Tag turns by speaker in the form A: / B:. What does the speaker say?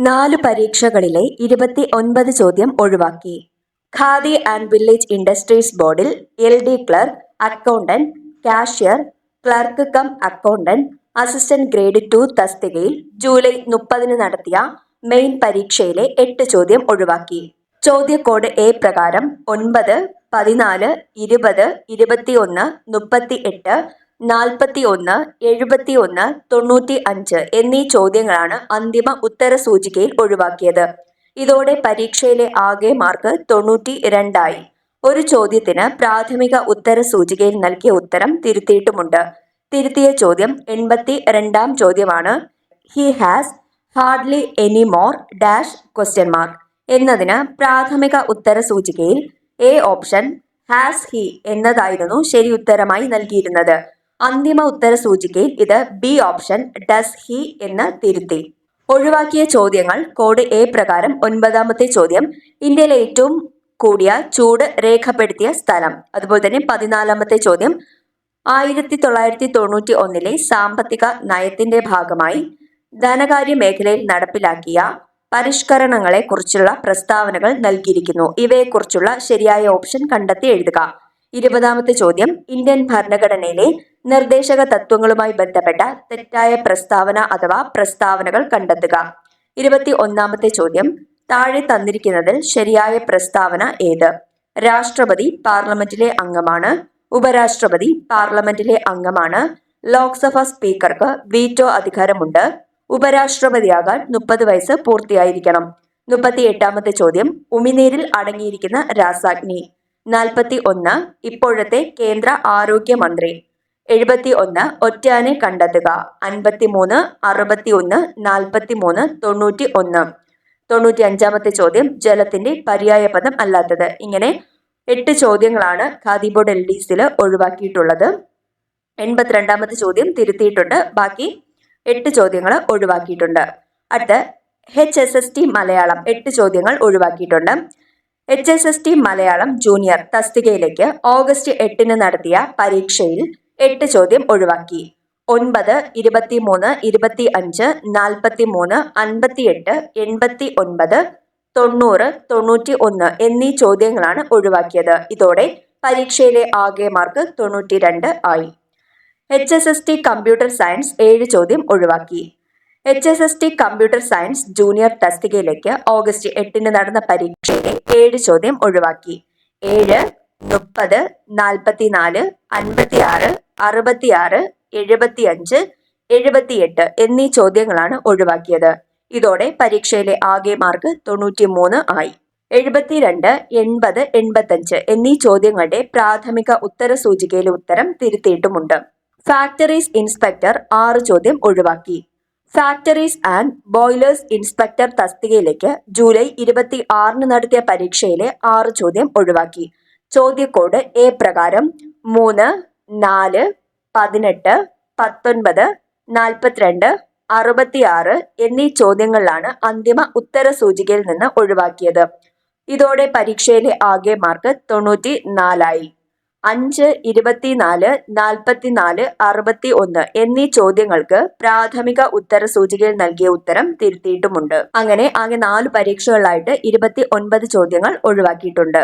A: 4 പരീക്ഷകളിലെ 29 ചോദ്യം ഒഴിവാക്കി. Khadi and village industries ബോർഡിൽ LD clerk, accountant, cashier, clerk cum accountant, assistant grade 2 തസ്തികയിൽ ജൂലൈ 30 നടത്തിയ മെയിൻ പരീക്ഷയിലെ 8 ചോദ്യം ഒഴിവാക്കി. ചോദ്യക്കോഡ് A പ്രകാരം 9, 14, 20, 21, 38, 41, 71, 95 എന്നീ ചോദ്യങ്ങളാണ് അന്തിമ ഉത്തര സൂചികയിൽ ഒഴിവാക്കിയത്. ഇതോടെ പരീക്ഷയിലെ ആകെ മാർക്ക് 92 ആയി. ഒരു ചോദ്യത്തിന് പ്രാഥമിക ഉത്തര സൂചികയിൽ നൽകിയ ഉത്തരം തിരുത്തിയിട്ടുമുണ്ട്. തിരുത്തിയ ചോദ്യം 82-ാം ചോദ്യമാണ്. He has hardly any more dash ? എന്നതിന് പ്രാഥമിക ഉത്തര സൂചികയിൽ A ഓപ്ഷൻ ഹാസ് ഹി എന്നതായിരുന്നു ശരി ഉത്തരമായി നൽകിയിരുന്നത്. അന്തിമ ഉത്തര സൂചികയിൽ ഇത് B ഓപ്ഷൻ ഡസ് ഹി എന്ന് തിരുത്തി. ഒഴിവാക്കിയ ചോദ്യങ്ങൾ കോഡ് A പ്രകാരം 9-ാമത്തെ ചോദ്യം ഇന്ത്യയിലെ ഏറ്റവും കൂടിയ ചൂട് രേഖപ്പെടുത്തിയ സ്ഥലം. അതുപോലെ തന്നെ 14-ാമത്തെ ചോദ്യം 1991 സാമ്പത്തിക നയത്തിന്റെ ഭാഗമായി ധനകാര്യ മേഖലയിൽ നടപ്പിലാക്കിയ പരിഷ്കരണങ്ങളെ കുറിച്ചുള്ള പ്രസ്താവനകൾ നൽകിയിരിക്കുന്നു. ഇവയെക്കുറിച്ചുള്ള ശരിയായ ഓപ്ഷൻ കണ്ടെത്തി എഴുതുക. 20-ാമത്തെ ചോദ്യം ഇന്ത്യൻ ഭരണഘടനയിലെ നിർദ്ദേശക തത്വങ്ങളുമായി ബന്ധപ്പെട്ട തെറ്റായ പ്രസ്താവന അഥവാ പ്രസ്താവനകൾ കണ്ടെത്തുക. 21-ാമത്തെ ചോദ്യം താഴെ തന്നിരിക്കുന്നതിൽ ശരിയായ പ്രസ്താവന ഏത്? രാഷ്ട്രപതി പാർലമെന്റിലെ അംഗമാണ്. ഉപരാഷ്ട്രപതി പാർലമെന്റിലെ അംഗമാണ്. ലോക്സഭ സ്പീക്കർക്ക് വീറ്റോ അധികാരമുണ്ട്. ഉപരാഷ്ട്രപതിയാകാൻ 30 വയസ്സ് പൂർത്തിയായിരിക്കണം. 38-ാമത്തെ ചോദ്യം ഉമിനീരിൽ അടങ്ങിയിരിക്കുന്ന രാസാഗ്നി. 41 ഇപ്പോഴത്തെ കേന്ദ്ര ആരോഗ്യമന്ത്രി. 71 ഒറ്റയാനെ കണ്ടെത്തുക. 53, 61, 43, 91. 95-ാമത്തെ ചോദ്യം ജലത്തിന്റെ പര്യായപദം അല്ലാത്തത്. ഇങ്ങനെ 8 ചോദ്യങ്ങളാണ് ഖാദി ബോർഡ് LDCയിൽ ഒഴിവാക്കിയിട്ടുള്ളത്. 82-ാമത്തെ ചോദ്യം തിരുത്തിയിട്ടുണ്ട്. ബാക്കി 8 ചോദ്യങ്ങൾ ഒഴിവാക്കിയിട്ടുണ്ട്. അടുത്ത HSST മലയാളം 8 ചോദ്യങ്ങൾ ഒഴിവാക്കിയിട്ടുണ്ട്. HSST മലയാളം ജൂനിയർ തസ്തികയിലേക്ക് ഓഗസ്റ്റ് 8 നടത്തിയ പരീക്ഷയിൽ 8 ചോദ്യം ഒഴിവാക്കി. 9, 23, 25, 43, 58, 89, 90, 91 എന്നീ ചോദ്യങ്ങളാണ് ഒഴിവാക്കിയത്. ഇതോടെ പരീക്ഷയിലെ ആകെ മാർക്ക് 92 ആയി. HSST കമ്പ്യൂട്ടർ സയൻസ് 7 ചോദ്യം ഒഴിവാക്കി. HSST കമ്പ്യൂട്ടർ സയൻസ് ജൂനിയർ തസ്തികയിലേക്ക് ഓഗസ്റ്റ് 8 നടന്ന പരീക്ഷയിലെ 7 ചോദ്യം ഒഴിവാക്കി. 7, 30, 44, 56, 66, 75, 78 എന്നീ ചോദ്യങ്ങളാണ് ഒഴിവാക്കിയത്. ഇതോടെ പരീക്ഷയിലെ ആകെ മാർക്ക് 93 ആയി. 72, 80, 85 എന്നീ ചോദ്യങ്ങളുടെ പ്രാഥമിക ഉത്തര സൂചികയിലെ ഉത്തരം തിരുത്തിയിട്ടുമുണ്ട്. ഫാക്ടറീസ് ഇൻസ്പെക്ടർ 6 ചോദ്യം ഒഴിവാക്കി. ഫാക്ടറീസ് ആൻഡ് ബോയിലേഴ്സ് ഇൻസ്പെക്ടർ തസ്തികയിലേക്ക് ജൂലൈ 26 നടത്തിയ പരീക്ഷയിലെ 6 ചോദ്യം ഒഴിവാക്കി. ചോദ്യക്കോഡ് A പ്രകാരം 3, 4, 18, 19, 42, 66 എന്നീ ചോദ്യങ്ങളിലാണ് അന്തിമ ഉത്തര സൂചികയിൽ നിന്ന് ഒഴിവാക്കിയത്. ഇതോടെ പരീക്ഷയിലെ ആകെ മാർക്ക് 94 ആയി. 5, 24, 44, 61 എന്നീ ചോദ്യങ്ങൾക്ക് പ്രാഥമിക ഉത്തര സൂചികയിൽ നൽകിയ ഉത്തരം തിരുത്തിയിട്ടുമുണ്ട്. അങ്ങനെ ആകെ 4 പരീക്ഷകളിലായിട്ട് 29 ചോദ്യങ്ങൾ ഒഴിവാക്കിയിട്ടുണ്ട്.